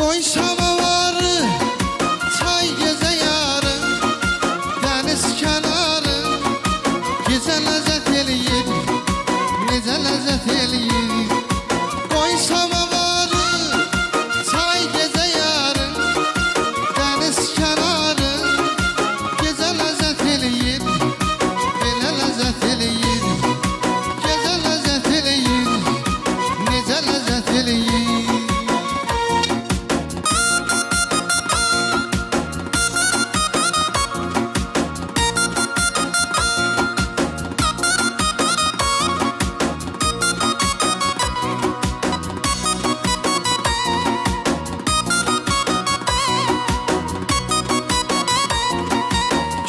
Koy samavarı, çay gece yarı, deniz kenarı, gece lezzet eləyir, necə lezzet eləyir. Koy samavarı, çay gece yarı, deniz kenarı, gece lezzet eləyir, belə lezzet eləyir, gece lezzet eləyir, necə lezzet eləyir.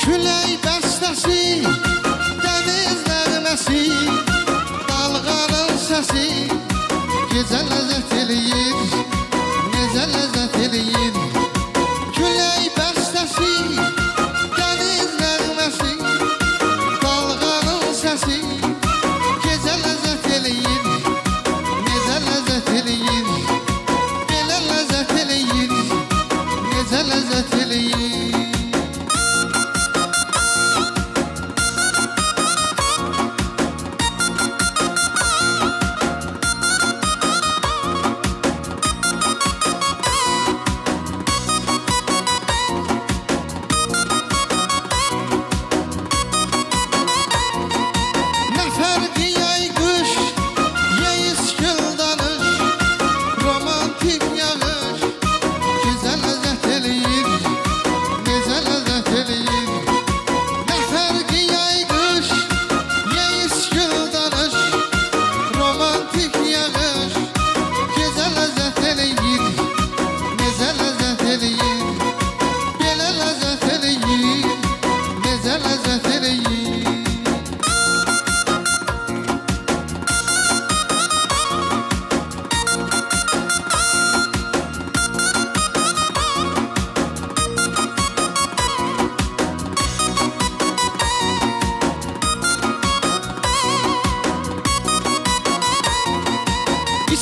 Külək bəstəsi, dəniz nəğməsi, dalğanın səsi, gecə ləzzət eləyir, necə ləzzət eləyir. Külək bəstəsi, dəniz nəğməsi, dalğanın səsi, gecə ləzzət eləyir, necə ləzzət eləyir. Belə ləzzət eləyir, necə ləzzət eləyir.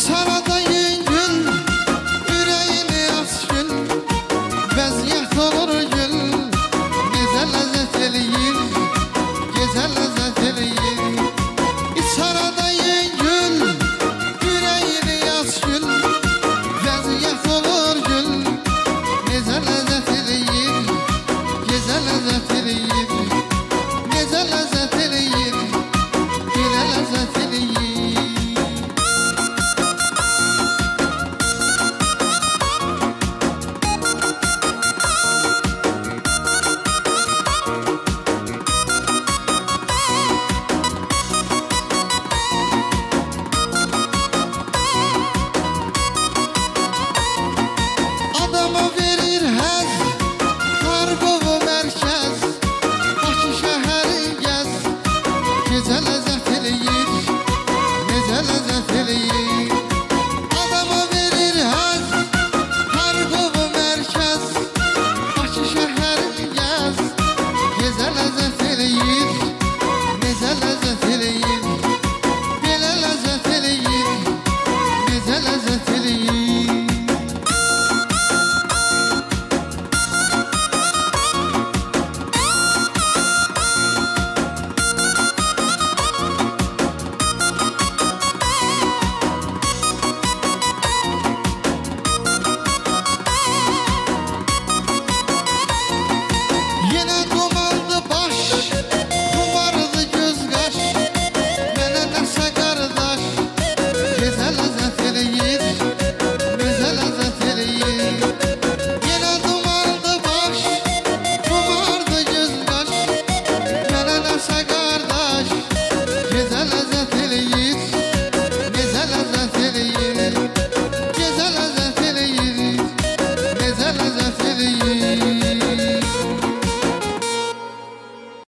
Sarada yüngül, ürəyini aç gül, vəziyyət olur gül, necə ləzzət eləyir, gecə ləzzət eləyir. Sarada yüngül, ürəyini aç gül, vəziyyət olur gül, necə ləzzət eləyir, gecə ləzzət eləyir, necə ləzzət eləyir, belə ləzzət eləyir. Adama verir həz, Qarqovu mərkəz, Bakı şəhəri gəz, gecə ləzzət eləyir, necə ləzzət eləyir. Adama verir həz, Qarqovu mərkəz, Bakı şəhəri gəz, gecə ləzzət eləyir, necə ləzzət eləyir. Belə ləzzət eləyir, necə ləzzət eləyir.